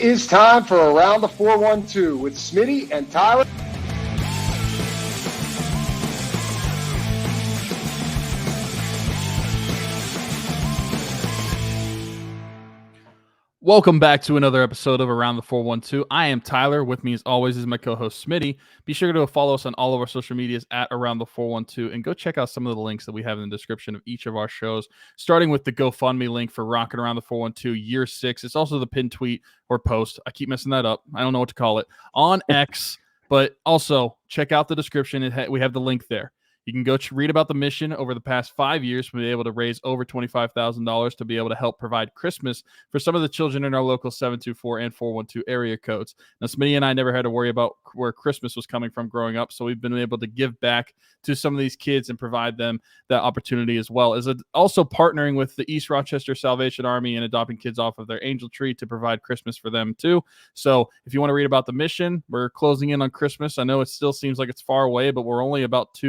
is time for Around the 412 with Smitty and Tyler. Welcome back to another episode of Around the 412. I am Tyler. With me, as always, is my co-host Smitty. Be sure to follow us on all of our social medias at Around the 412, and go check out some of the links that we have in the description of each of our shows, starting with the GoFundMe link for Rockin' Around the 412 Year 6. It's also the pinned tweet or post. I keep messing that up. I don't know what to call it. On X, but also check out the description. We have the link there. You can go read about the mission over the past 5 years. We've been able to raise over $25,000 to be able to help provide Christmas for some of the children in our local 724 and 412 area codes. Now, Smitty and I never had to worry about where Christmas was coming from growing up, so we've been able to give back to some of these kids and provide them that opportunity, as well as also partnering with the East Rochester Salvation Army and adopting kids off of their angel tree to provide Christmas for them too. So if you want to read about the mission, we're closing in on Christmas. I know it still seems like it's far away, but we're only about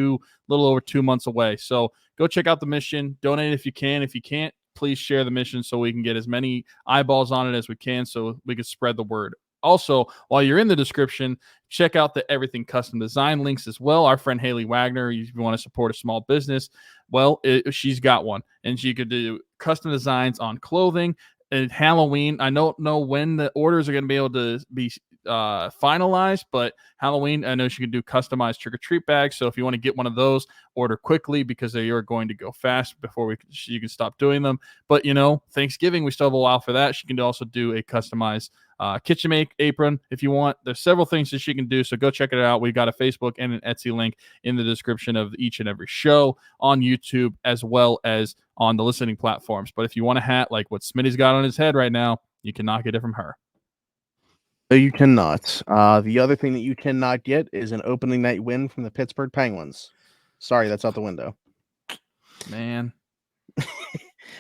little over 2 months away. So go check out the mission, donate if you can. If you can't, please share the mission so we can get as many eyeballs on it as we can so we can spread the word. Also, while you're in the description, check out the Everything Custom Design links as well. Our friend Haley Wagner, if you want to support a small business, well, she's got one, and she could do custom designs on clothing. And Halloween, I don't know when the orders are going to be able to be finalized, but Halloween, I know she can do customized trick-or-treat bags. So if you want to get one of those, order quickly because they are going to go fast before you can stop doing them. But Thanksgiving, we still have a while for that. She can also do a customized kitchen make apron if you want. There's several things that she can do, so go check it out. We've got a Facebook and an Etsy link in the description of each and every show on YouTube, as well as on the listening platforms. But if you want a hat like what Smitty's got on his head right now, you cannot get it from her. No, you cannot. The other thing that you cannot get is an opening night win from the Pittsburgh Penguins. Sorry, that's out the window. Man.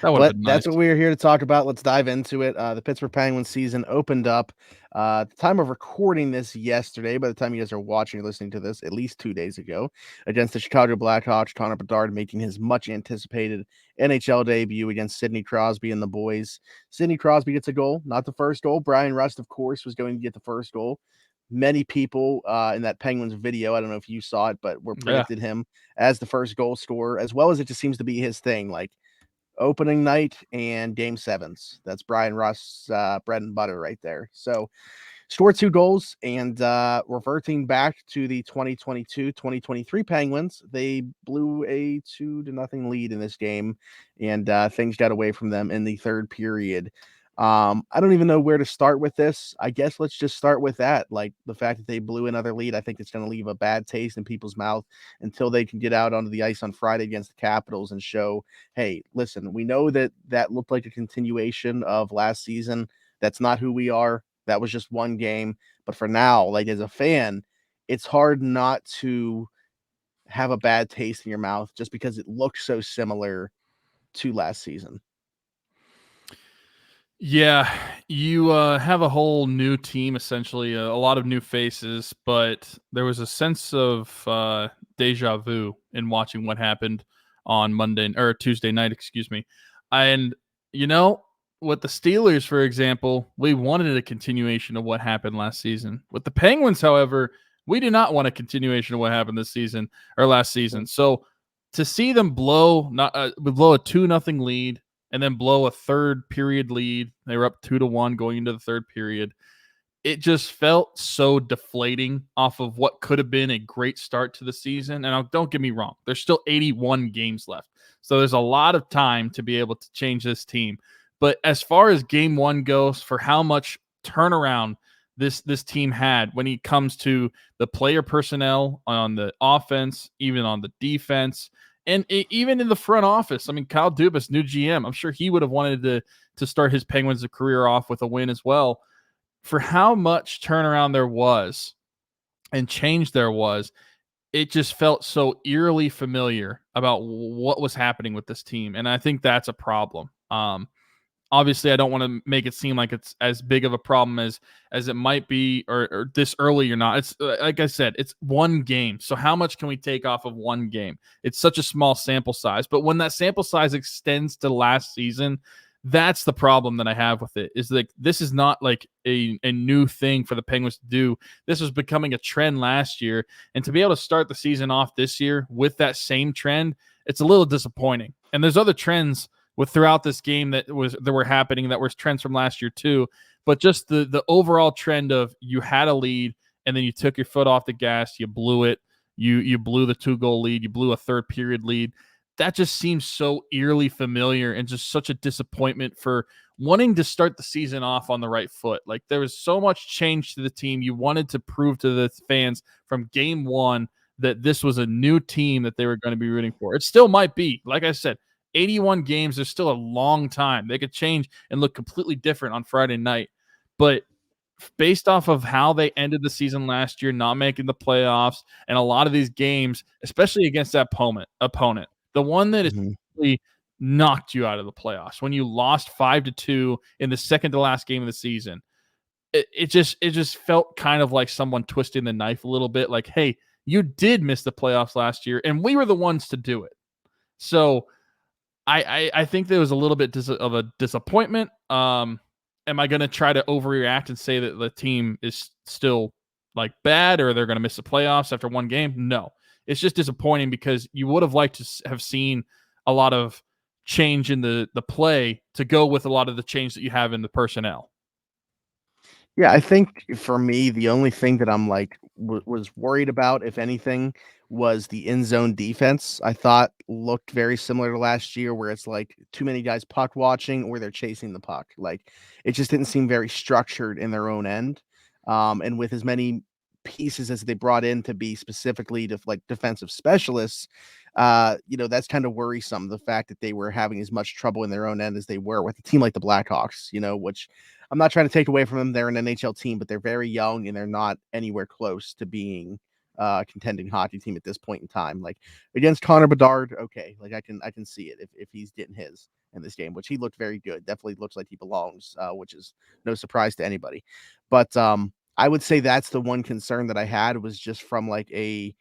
But that's what we're here to talk about. Let's dive into it. The Pittsburgh Penguins season opened up at the time of recording this yesterday. By the time you guys are watching or listening to this, at least 2 days ago, against the Chicago Blackhawks. Connor Bedard making his much anticipated NHL debut against Sidney Crosby and the boys. Sidney Crosby gets a goal, not the first goal. Bryan, of course, was going to get the first goal. Many people in that Penguins video, I don't know if you saw it, but were predicted him as the first goal scorer, as well as it just seems to be his thing. Like, opening night and game sevens. That's Bryan Rust's bread and butter right there. So scored 2 goals, and reverting back to the 2022-2023 Penguins, they blew a 2-0 lead in this game, and things got away from them in the third period. I don't even know where to start with this. I guess let's just start with that. Like, the fact that they blew another lead, I think it's going to leave a bad taste in people's mouth until they can get out onto the ice on Friday against the Capitals and show, hey, listen, we know that looked like a continuation of last season. That's not who we are. That was just one game. But for now, like, as a fan, it's hard not to have a bad taste in your mouth just because it looks so similar to last season. Yeah, you have a whole new team, essentially, a lot of new faces, but there was a sense of deja vu in watching what happened on Tuesday night, excuse me. And, with the Steelers, for example, we wanted a continuation of what happened last season. With the Penguins, however, we do not want a continuation of what happened this season or last season. So to see them blow a 2-0 lead, and then blow a third period lead. They were up 2-1 going into the third period. It just felt so deflating off of what could have been a great start to the season. And don't get me wrong, there's still 81 games left. So there's a lot of time to be able to change this team. But as far as game one goes, for how much turnaround this team had when it comes to the player personnel on the offense, even on the defense, and even in the front office, I mean, Kyle Dubas, new GM, I'm sure he would have wanted to start his Penguins' career off with a win as well. For how much turnaround there was and change there was, it just felt so eerily familiar about what was happening with this team. And I think that's a problem. Obviously, I don't want to make it seem like it's as big of a problem as it might be, or this early or not. It's like I said, it's one game. So how much can we take off of one game? It's such a small sample size. But when that sample size extends to last season, That's the problem that I have with it, is like this is not like a new thing for the Penguins to do. This was becoming a trend last year, and to be able to start the season off this year with that same trend, it's a little disappointing. And there's other trends with throughout this game that were happening that were trends from last year too, but just the overall trend of you had a lead and then you took your foot off the gas, you blew it, you blew the 2-goal lead, you blew a third period lead. That just seems so eerily familiar and just such a disappointment for wanting to start the season off on the right foot. Like there was so much change to the team. You wanted to prove to the fans from game one that this was a new team that they were going to be rooting for. It still might be. Like I said, 81 games is still a long time. They could change and look completely different on Friday night. But based off of how they ended the season last year, not making the playoffs, and a lot of these games, especially against that opponent, the one that is really knocked you out of the playoffs when you lost 5-2 in the second to last game of the season. It just felt kind of like someone twisting the knife a little bit. Like, hey, you did miss the playoffs last year, and we were the ones to do it. So I think there was a little bit of a disappointment. Am I going to try to overreact and say that the team is still like bad or they're going to miss the playoffs after one game? No. It's just disappointing because you would have liked to have seen a lot of change in the play to go with a lot of the change that you have in the personnel. Yeah, I think for me, the only thing that I'm like was worried about, if anything, was the in zone defense. I thought looked very similar to last year, where it's like too many guys puck watching or they're chasing the puck. Like it just didn't seem very structured in their own end. And with as many pieces as they brought in to be specifically to like defensive specialists, that's kind of worrisome. The fact that they were having as much trouble in their own end as they were with a team like the Blackhawks, which I'm not trying to take away from them. They're an NHL team, but they're very young and they're not anywhere close to being a contending hockey team at this point in time. Like against Connor Bedard, okay, like I can see it if he's getting his in this game, which he looked very good. Definitely looks like he belongs, which is no surprise to anybody. But I would say that's the one concern that I had, was just from like a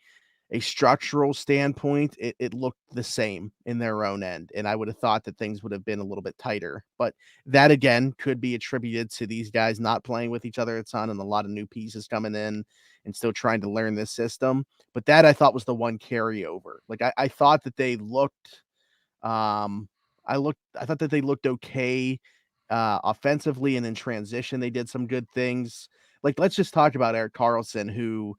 structural standpoint, it looked the same in their own end. And I would have thought that things would have been a little bit tighter. But that, again, could be attributed to these guys not playing with each other a ton and a lot of new pieces coming in and still trying to learn this system. But that I thought was the one carryover. Like I thought that they looked I thought that they looked okay offensively, and in transition they did some good things. Like let's just talk about Erik Karlsson, who,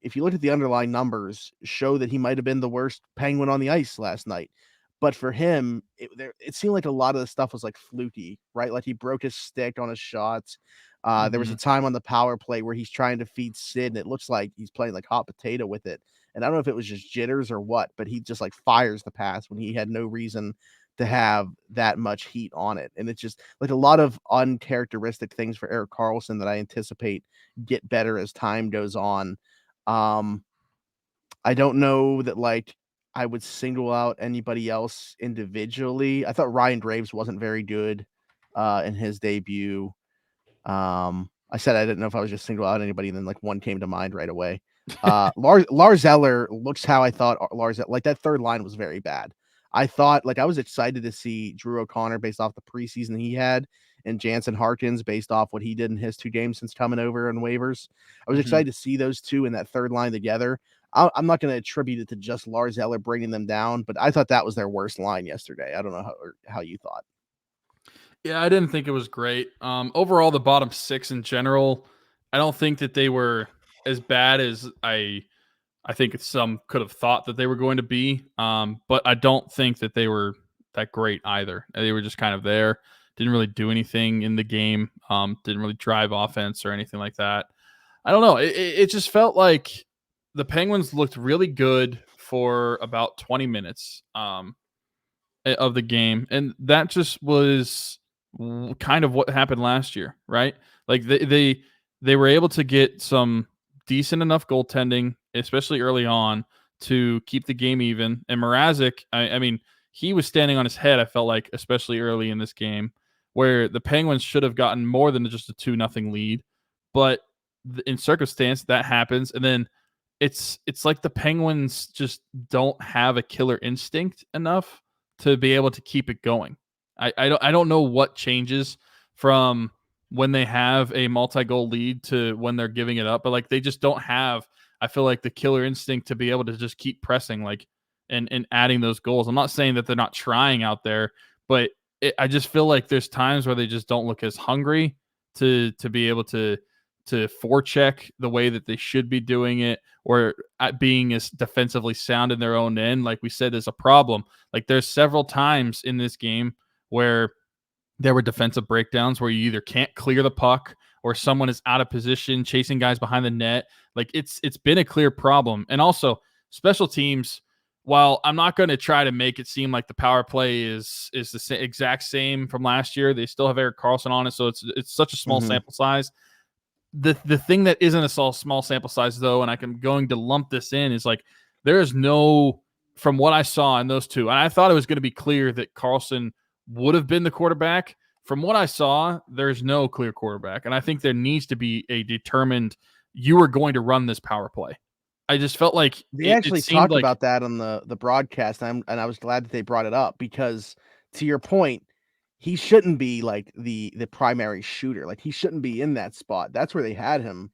if you look at the underlying numbers, show that he might have been the worst Penguin on the ice last night. But for him, it seemed like a lot of the stuff was like fluky, right? Like he broke his stick on his shots. There was a time on the power play where he's trying to feed Sid, and it looks like he's playing like hot potato with it. And I don't know if it was just jitters or what, but he just like fires the pass when he had no reason to have that much heat on it. And it's just like a lot of uncharacteristic things for Erik Karlsson that I anticipate get better as time goes on. I don't know that like I would single out anybody else individually. I thought Ryan Graves wasn't very good in his debut. I said I didn't know if I was just single out anybody, and then like one came to mind right away. Lars Eller looks how I thought like that third line was very bad. I thought like I was excited to see Drew O'Connor based off the preseason he had, and Jansen Harkins based off what he did in his 2 games since coming over on waivers. I was excited to see those two in that third line together. I'm not going to attribute it to just Lars Eller bringing them down, but I thought that was their worst line yesterday. I don't know how you thought. Yeah, I didn't think it was great. Overall, the bottom 6 in general, I don't think that they were as bad as I think some could have thought that they were going to be. But I don't think that they were that great either. They were just kind of there. Didn't really do anything in the game. Didn't really drive offense or anything like that. I don't know. It just felt like the Penguins looked really good for about 20 minutes of the game. And that just was kind of what happened last year, right? Like they were able to get some decent enough goaltending, especially early on, to keep the game even. And Mrazek, I mean, he was standing on his head, I felt like, especially early in this game, where the Penguins should have gotten more than just a 2-0 lead. But in circumstance, that happens. And then it's like the Penguins just don't have a killer instinct enough to be able to keep it going. I don't know what changes from when they have a multi-goal lead to when they're giving it up, but like they just don't have, I feel like, the killer instinct to be able to just keep pressing and adding those goals. I'm not saying that they're not trying out there, but I just feel like there's times where they just don't look as hungry to be able to forecheck the way that they should be doing it, or at being as defensively sound in their own end. Like we said, is a problem. Like there's several times in this game where there were defensive breakdowns where you either can't clear the puck or someone is out of position chasing guys behind the net. Like it's been a clear problem. And also special teams, while I'm not going to try to make it seem like the power play is the exact same from last year, they still have Erik Karlsson on it, so it's such a small sample size. The thing that isn't a small sample size, though, and I'm going to lump this in, is like there is no, from what I saw in those two, and I thought it was going to be clear that Karlsson would have been the quarterback. From what I saw, there's no clear quarterback, and I think there needs to be a determined, you are going to run this power play. I just felt like they actually talked about that on the broadcast, and I was glad that they brought it up, because to your point, he shouldn't be like the primary shooter. Like he shouldn't be in that spot. That's where they had him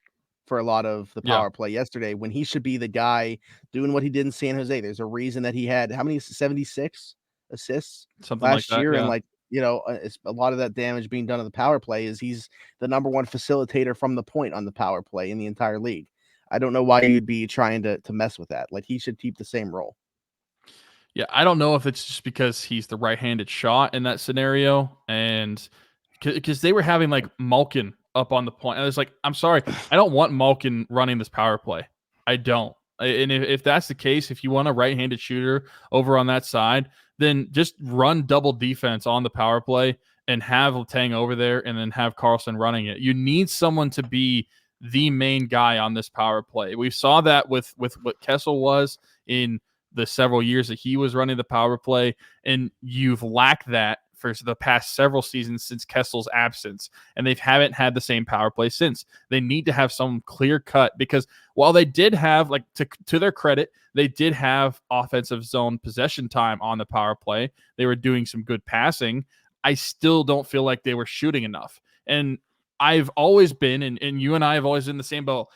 for a lot of the power play yesterday, when he should be the guy doing what he did in San Jose. There's a reason that he had how many 76 assists something last like that, year, yeah. and like, you know, it's a lot of that damage being done on the power play is he's the number one facilitator from the point on the power play in the entire league. I don't know why you'd be trying to mess with that. Like he should keep the same role. Yeah, I don't know if it's just because he's the right-handed shot in that scenario, and because they were having like Malkin up on the point. And I was like, I'm sorry, I don't want Malkin running this power play. I don't. And if that's the case, if you want a right-handed shooter over on that side, then just run double defense on the power play and have Letang over there, and then have Karlsson running it. You need someone to be the main guy on this power play. We saw that with what Kessel was in the several years that he was running the power play, and you've lacked that for the past several seasons since Kessel's absence, and they haven't had the same power play since. They need to have some clear cut, because while they did have, like, to their credit, they did have offensive zone possession time on the power play. They were doing some good passing. I still don't feel like they were shooting enough. And I've always been, and you and I have always been the same boat.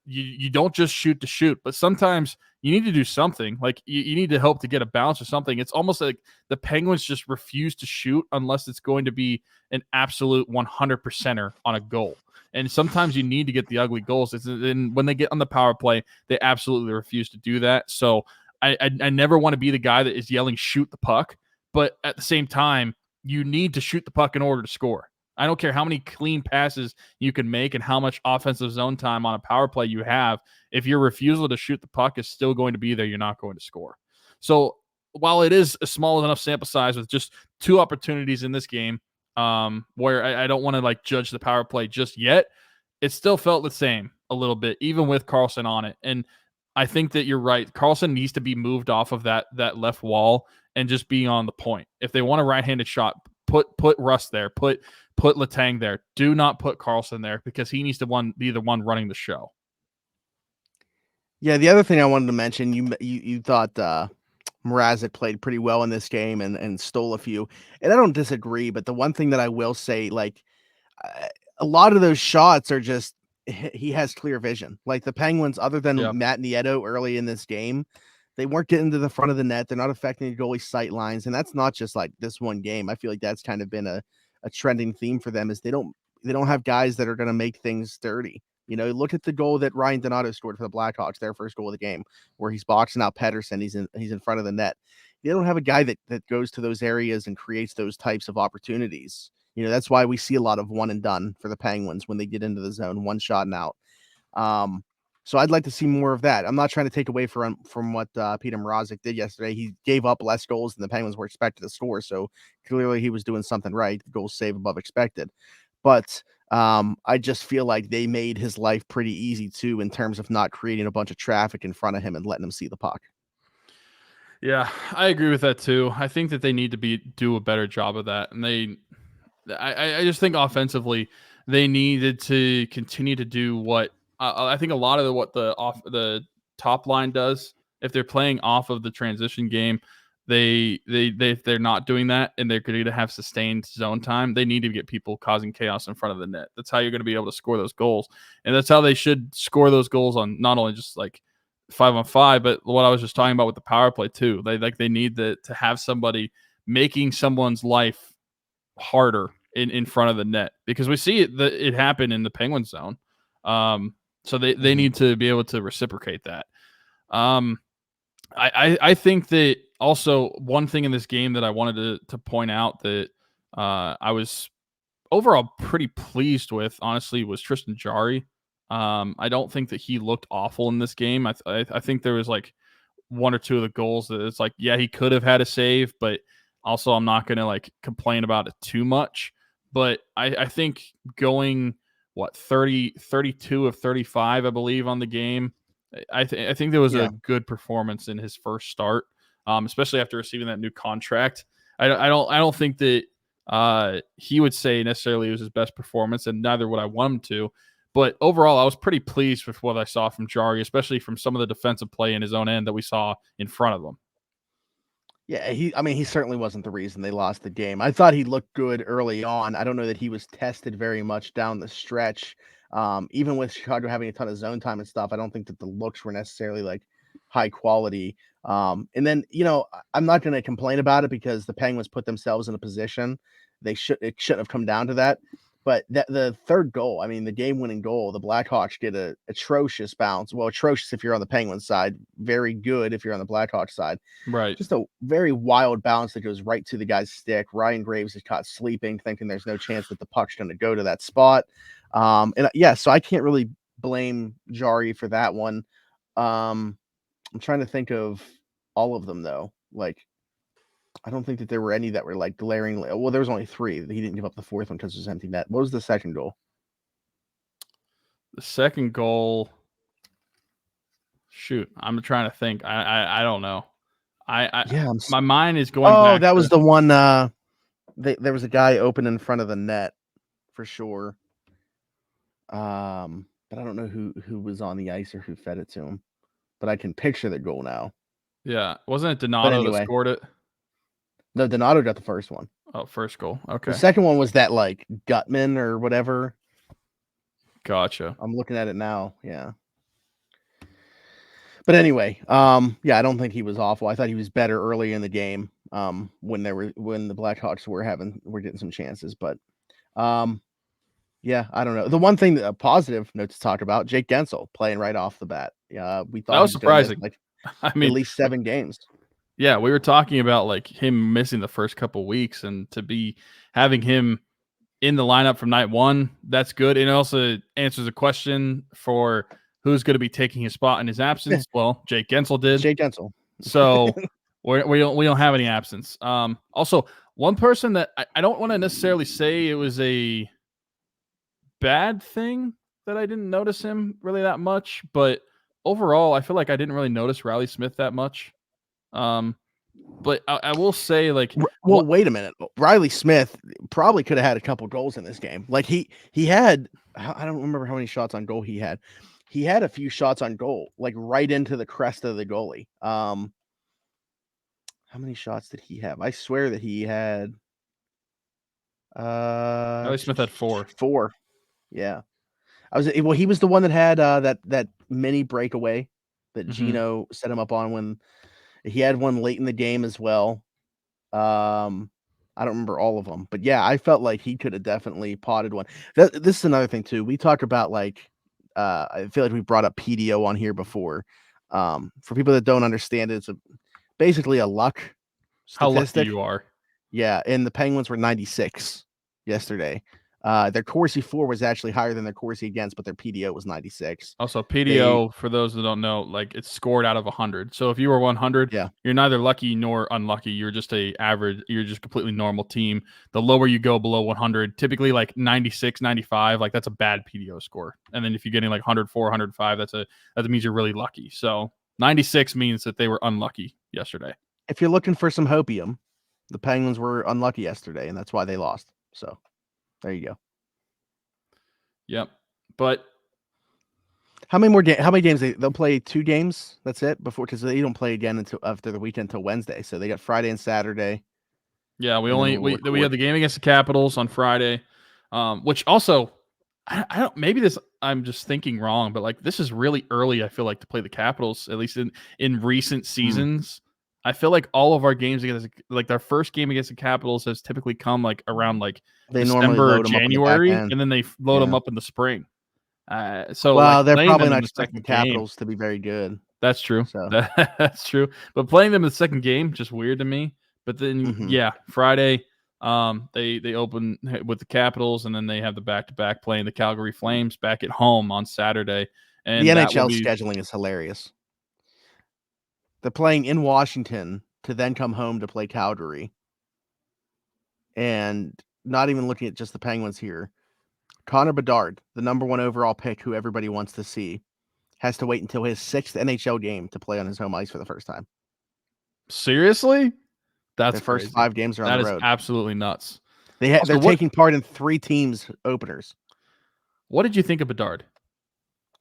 You don't just shoot to shoot, but sometimes you need to do something. Like you need to help to get a bounce or something. It's almost like the Penguins just refuse to shoot unless it's going to be an absolute 100%er on a goal. And sometimes you need to get the ugly goals. And when they get on the power play, they absolutely refuse to do that. So I never want to be the guy that is yelling, shoot the puck. But at the same time, you need to shoot the puck in order to score. I don't care how many clean passes you can make and how much offensive zone time on a power play you have. If your refusal to shoot the puck is still going to be there, you're not going to score. So while it is a small enough sample size with just 2 opportunities in this game, where I don't want to like judge the power play just yet, it still felt the same a little bit, even with Karlsson on it. And I think that you're right. Karlsson needs to be moved off of that left wall and just be on the point. If they want a right-handed shot, put Russ there. Put Letang there. Do not put Karlsson there, because he needs to be the one running the show. Yeah, the other thing I wanted to mention, you thought Mrazek played pretty well in this game and stole a few, and I don't disagree. But the one thing that I will say, like, a lot of those shots are just, he has clear vision. Like the Penguins, other than Matt Nieto early in this game, they weren't getting to the front of the net. They're not affecting the goalie sight lines, and that's not just like this one game. I feel like that's kind of been a trending theme for them, is they don't have guys that are going to make things dirty. You know, look at the goal that Ryan Donato scored for the Blackhawks, their first goal of the game, where he's boxing out Pettersson. He's in front of the net. They don't have a guy that goes to those areas and creates those types of opportunities. You know, that's why we see a lot of one and done for the Penguins when they get into the zone, one shot and out. So I'd like to see more of that. I'm not trying to take away from what Peter Mrazek did yesterday. He gave up less goals than the Penguins were expected to score, so clearly he was doing something right. Goals saved above expected. But I just feel like they made his life pretty easy too, in terms of not creating a bunch of traffic in front of him and letting him see the puck. Yeah, I agree with that too. I think that they need to do a better job of that. And I just think offensively, they needed to continue to do what I think a lot of what the top line does. If they're playing off of the transition game, if they're not doing that and they're going to have sustained zone time, they need to get people causing chaos in front of the net. That's how you're going to be able to score those goals. And that's how they should score those goals on not only just like 5-on-5, but what I was just talking about with the power play too. They need to have somebody making someone's life harder in front of the net, because we see it happen in the Penguin zone. So they need to be able to reciprocate that. I think that also one thing in this game that I wanted to point out that I was overall pretty pleased with, honestly, was Tristan Jarry. I don't think that he looked awful in this game. I think there was like one or two of the goals that it's like, yeah, he could have had a save, but also I'm not going to like complain about it too much. But I think going 32 of 35, I believe, on the game. I think there was a good performance in his first start, especially after receiving that new contract. I don't think that he would say necessarily it was his best performance, and neither would I want him to. But overall, I was pretty pleased with what I saw from Jarry, especially from some of the defensive play in his own end that we saw in front of him. Yeah, he certainly wasn't the reason they lost the game. I thought he looked good early on. I don't know that he was tested very much down the stretch. Even with Chicago having a ton of zone time and stuff, I don't think that the looks were necessarily like high quality. And then, I'm not going to complain about it because the Penguins put themselves in a position. It shouldn't have come down to that. But the third goal, I mean, the game-winning goal, the Blackhawks did a atrocious bounce. Well, atrocious if you're on the Penguins side, very good if you're on the Blackhawks side. Right. Just a very wild bounce that goes right to the guy's stick. Ryan Graves is caught sleeping, thinking there's no chance that the puck's going to go to that spot. So I can't really blame Jarry for that one. I'm trying to think of all of them, though. Like, I don't think that there were any that were like glaringly. Well, there was only 3. He didn't give up the fourth one because it was empty net. What was the second goal? The second goal. Shoot, I'm trying to think. I don't know. My mind is going. Oh, that was the one. There was a guy open in front of the net for sure. But I don't know who was on the ice or who fed it to him. But I can picture the goal now. Yeah, wasn't it Donato that scored it? No, Donato got the first one. Oh, first goal. Okay. The second one was that like Gutman or whatever. Gotcha. I'm looking at it now. Yeah. But anyway, I don't think he was awful. I thought he was better early in the game. When the Blackhawks were getting some chances, but I don't know. The one thing, a positive note to talk about, Jake Guentzel playing right off the bat. Yeah, we thought that was surprising. At least 7 games. Yeah, we were talking about like him missing the first couple weeks, and to be having him in the lineup from night one, that's good. And it also answers a question for who's going to be taking his spot in his absence. Well, Jake Guentzel did. Jake Guentzel. So we don't have any absence. Also, one person that I don't want to necessarily say it was a bad thing that I didn't notice him really that much, but overall, I feel like I didn't really notice Riley Smith that much. But I will say, like, well, wait a minute. Riley Smith probably could have had a couple goals in this game. Like he had, I don't remember how many shots on goal he had. He had a few shots on goal, like right into the crest of the goalie. How many shots did he have? I swear that he had. Riley Smith had 4. 4. Yeah. He was the one that had that mini breakaway that Gino set him up on when he had one late in the game as well. I don't remember all of them, but yeah, I felt like he could have definitely potted one. This is another thing too. We talk about like, I feel like we brought up PDO on here before. For people that don't understand it, it's basically a luck statistic. How lucky you are. Yeah, and the Penguins were 96 yesterday. Their Corsi for was actually higher than their Corsi against, but their PDO was 96. Also, PDO, for those that don't know, like it's scored out of 100. So if you were 100, you're neither lucky nor unlucky. You're just you're just completely normal team. The lower you go below 100, typically like 96, 95, like that's a bad PDO score. And then if you're getting like 104, 105, that means you're really lucky. So 96 means that they were unlucky yesterday. If you're looking for some hopium, the Penguins were unlucky yesterday, and that's why they lost. So there you go. Yep. But How many games they'll play? 2 games. That's it because they don't play again until after the weekend until Wednesday. So they got Friday and Saturday. Yeah, we have the game against the Capitals on Friday, which also I don't. Maybe I'm just thinking wrong, but like this is really early. I feel like to play the Capitals, at least in recent seasons. I feel like all of our games against like their first game against the Capitals has typically come like around like they December or January, and then they load them up in the spring. So they're probably not the expecting Capitals to be very good. That's true. So. That's true. But playing them in the second game just weird to me. But then Friday, they open with the Capitals, and then they have the back-to-back playing the Calgary Flames back at home on Saturday. And the NHL scheduling is hilarious. They're playing in Washington to then come home to play Calgary. And not even looking at just the Penguins here. Connor Bedard, the number 1 overall pick who everybody wants to see, has to wait until his 6th NHL game to play on his home ice for the first time. Seriously? That's the first 5 games are on the road. That is absolutely nuts. They're taking part in 3 teams' openers. What did you think of Bedard?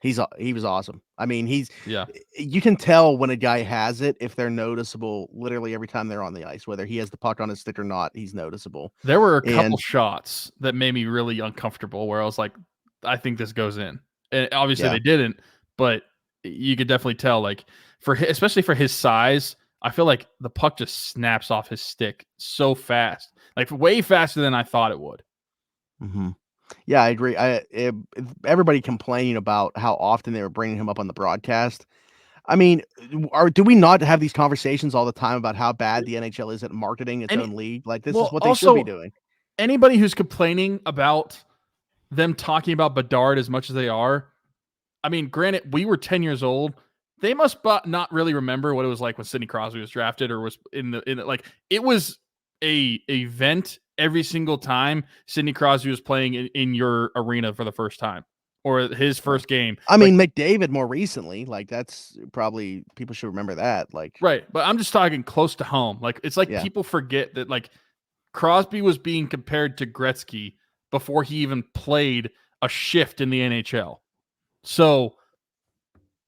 He was awesome. I mean, you can tell when a guy has it if they're noticeable literally every time they're on the ice, whether he has the puck on his stick or not, he's noticeable. There were a couple shots that made me really uncomfortable where I was like, I think this goes in. And obviously they didn't, but you could definitely tell, like, especially for his size, I feel like the puck just snaps off his stick so fast, like way faster than I thought it would. Mm-hmm. Yeah, I agree. Everybody complaining about how often they were bringing him up on the broadcast. I mean, do we not have these conversations all the time about how bad the NHL is at marketing its own league? Like, this is what they should be doing. Anybody who's complaining about them talking about Bedard as much as they are, I mean, granted, we were 10 years old. They must not really remember what it was like when Sidney Crosby was drafted or was it was a event every single time Sidney Crosby was playing in your arena for the first time or his first game. I mean, McDavid more recently, like that's probably people should remember that. Like, right. But I'm just talking close to home. Like, it's like people forget that like Crosby was being compared to Gretzky before he even played a shift in the NHL. So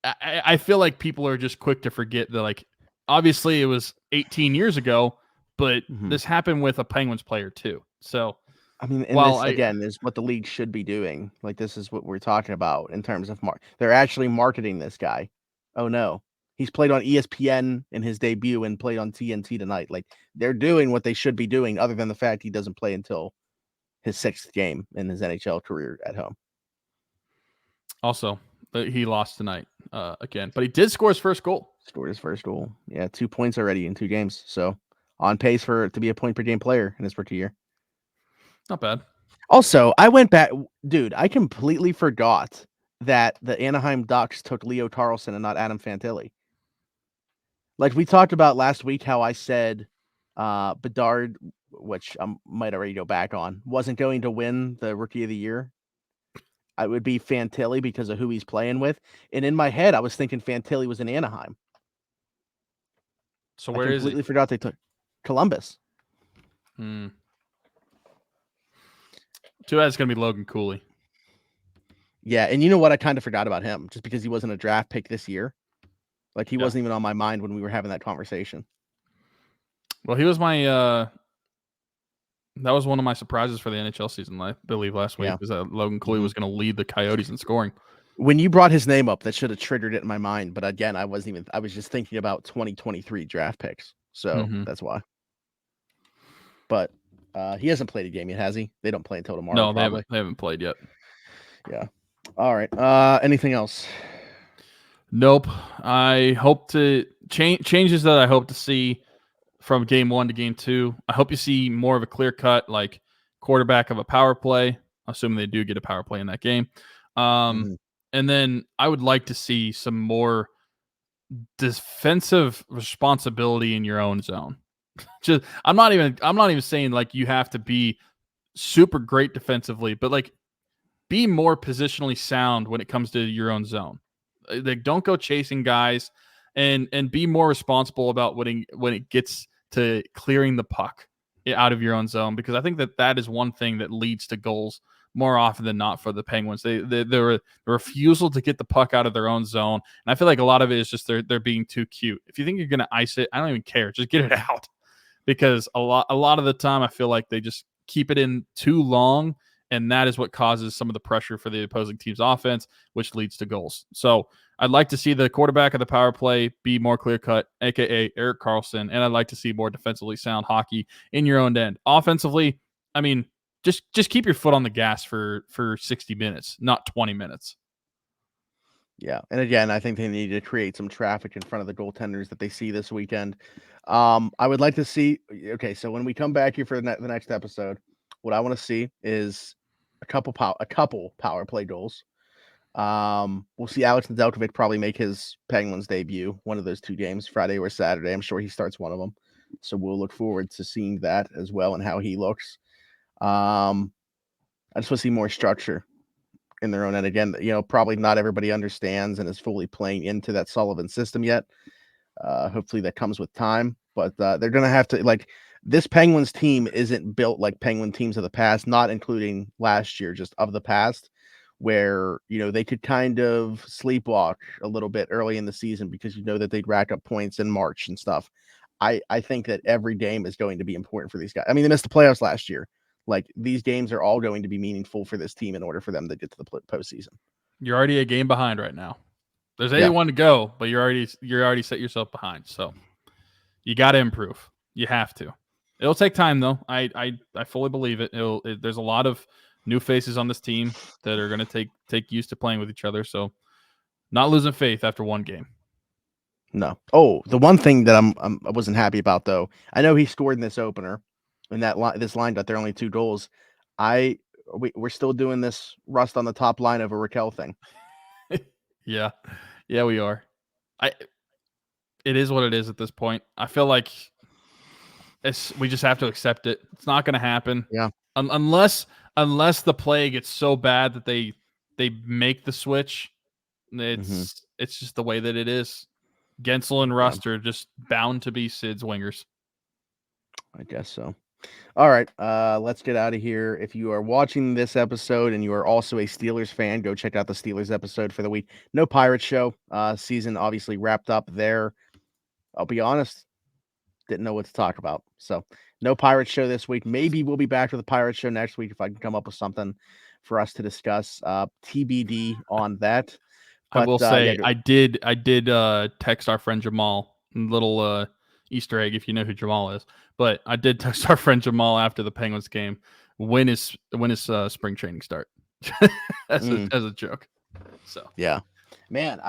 I feel like people are just quick to forget that, like, obviously it was 18 years ago, but this happened with a Penguins player too. So, I mean, this again is what the league should be doing. Like, this is what we're talking about in terms of they're actually marketing this guy. Oh no, he's played on ESPN in his debut and played on TNT tonight. Like, they're doing what they should be doing, other than the fact he doesn't play until his 6th game in his NHL career at home. Also, he lost tonight again, but he did score his first goal. Scored his first goal. Yeah, 2 points already in 2 games. So on pace to be a point per game player in his rookie year. Not bad. Also, I went back, dude. I completely forgot that the Anaheim Ducks took Leo Karlsson and not Adam Fantilli. Like we talked about last week, how I said Bedard, which I might already go back on, wasn't going to win the Rookie of the Year. I would be Fantilli because of who he's playing with. And in my head, I was thinking Fantilli was in Anaheim. So where is he? I completely forgot they took Columbus. Too bad it's going to be Logan Cooley. Yeah, and you know what? I kind of forgot about him just because he wasn't a draft pick this year. Like, he wasn't even on my mind when we were having that conversation. Well, he was my that was one of my surprises for the NHL season, I believe, last week, was that Logan Cooley was going to lead the Coyotes in scoring. When you brought his name up, that should have triggered it in my mind. But again, I was just thinking about 2023 draft picks. So that's why. But he hasn't played a game yet, has he? They don't play until tomorrow. No, they haven't played yet. Yeah. All right. Anything else? Nope. I hope to changes that I hope to see from game 1 to game 2. I hope you see more of a clear cut, like quarterback of a power play, assuming they do get a power play in that game. And then I would like to see some more defensive responsibility in your own zone. I'm not even saying like you have to be super great defensively, but like be more positionally sound when it comes to your own zone. Like, don't go chasing guys, and be more responsible about when it gets to clearing the puck out of your own zone, because I think that is one thing that leads to goals more often than not for the Penguins. The refusal to get the puck out of their own zone, and I feel like a lot of it is just they're being too cute. If you think you're going to ice it, I don't even care. Just get it out, because a lot of the time I feel like they just keep it in too long, and that is what causes some of the pressure for the opposing team's offense, which leads to goals. So I'd like to see the quarterback of the power play be more clear-cut, a.k.a. Erik Karlsson, and I'd like to see more defensively sound hockey in your own end. Offensively, I mean, just keep your foot on the gas for 60 minutes, not 20 minutes. Yeah, and again, I think they need to create some traffic in front of the goaltenders that they see this weekend. I would like to see. Okay, so when we come back here for the next episode, what I want to see is a couple power play goals. We'll see Alex Nedeljkovic probably make his Penguins debut one of those 2 games, Friday or Saturday. I'm sure he starts one of them, so we'll look forward to seeing that as well and how he looks. I just want to see more structure in their own end. Again, probably not everybody understands and is fully playing into that Sullivan system yet. Hopefully that comes with time, but they're going to have to, like, this Penguins team isn't built like Penguin teams of the past, not including last year, just of the past, where, they could kind of sleepwalk a little bit early in the season because that they'd rack up points in March and stuff. I think that every game is going to be important for these guys. I mean, they missed the playoffs last year. Like, these games are all going to be meaningful for this team in order for them to get to the postseason. You're already a game behind right now. There's 81 to go, but you're already set yourself behind. So you got to improve. You have to. It'll take time, though. I fully believe it. There's a lot of new faces on this team that are going to take used to playing with each other. So not losing faith after one game. No. Oh, the one thing that I wasn't happy about, though, I know he scored in this opener. And this line got there only 2 goals. We're still doing this rust on the top line of a Raquel thing. Yeah, we are. It is what it is at this point. I feel like we just have to accept it. It's not going to happen. Yeah. Unless the play gets so bad that they make the switch. It's just the way that it is. Guentzel and Rust are just bound to be Sid's wingers. I guess so. All right, let's get out of here. If you are watching this episode and you are also a Steelers fan, go check out the Steelers episode for the week. No Pirates show. Season obviously wrapped up there. I'll be honest, didn't know what to talk about. So no Pirates show this week. Maybe we'll be back with a Pirates show next week if I can come up with something for us to discuss. TBD on that. But, I will say I did text our friend Jamal, little Easter egg if you know who Jamal is. But I did text our friend Jamal after the Penguins game. When is spring training start? as a joke. So yeah, man.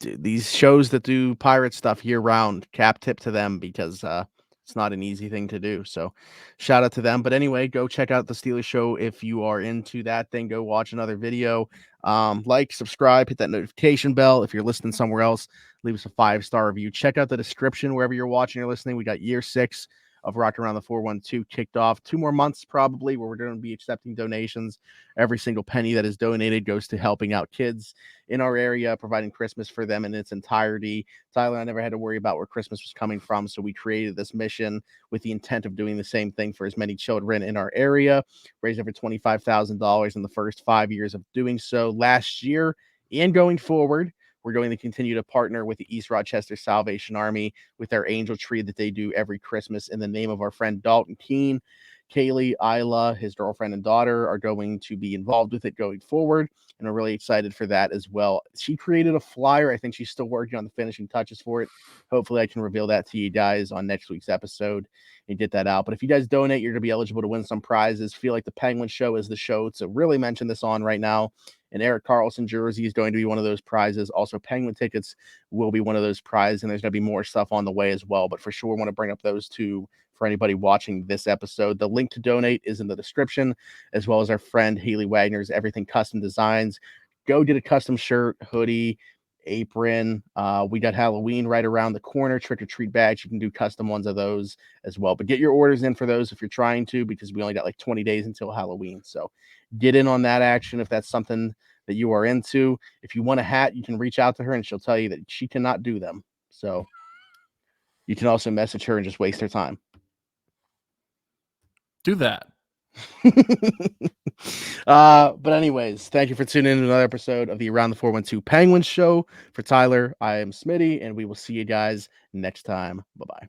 These shows that do pirate stuff year round, cap tip to them because it's not an easy thing to do. So shout out to them. But anyway, go check out the Steelers show if you are into that thing. Go watch another video. Like, subscribe, hit that notification bell. If you're listening somewhere else, leave us a 5-star review. Check out the description wherever you're watching or listening. We got year 6 of Rock Around the 412 kicked off. 2 more months probably where we're going to be accepting donations. Every single penny that is donated goes to helping out kids in our area, providing Christmas for them in its entirety. Tyler and I never had to worry about where Christmas was coming from, so we created this mission with the intent of doing the same thing for as many children in our area. Raised over $25,000 in the first 5 years of doing so last year and going forward. We're going to continue to partner with the East Rochester Salvation Army with their angel tree that they do every Christmas in the name of our friend Dalton Keene. Kaylee, Isla, his girlfriend and daughter are going to be involved with it going forward, and we're really excited for that as well. She created a flyer. I think she's still working on the finishing touches for it. Hopefully I can reveal that to you guys on next week's episode and get that out. But if you guys donate, you're going to be eligible to win some prizes. Feel like the Penguin show is the show to really mention this on right now. An Erik Karlsson jersey is going to be one of those prizes. Also, Penguin tickets will be one of those prizes, and there's going to be more stuff on the way as well. But for sure, I want to bring up those 2 for anybody watching this episode. The link to donate is in the description, as well as our friend Haley Wagner's Everything Custom Designs. Go get a custom shirt, hoodie, apron. We got Halloween right around the corner. Trick-or-treat bags. You can do custom ones of those as well. But get your orders in for those if you're trying to, because we only got like 20 days until Halloween. So get in on that action if that's something that you are into. If you want a hat, you can reach out to her and she'll tell you that she cannot do them. So you can also message her and just waste her time. Do that. But anyways, thank you for tuning in to another episode of the Around the 412 Penguins show. For Tyler, I am Smitty, and we will see you guys next time. Bye-bye.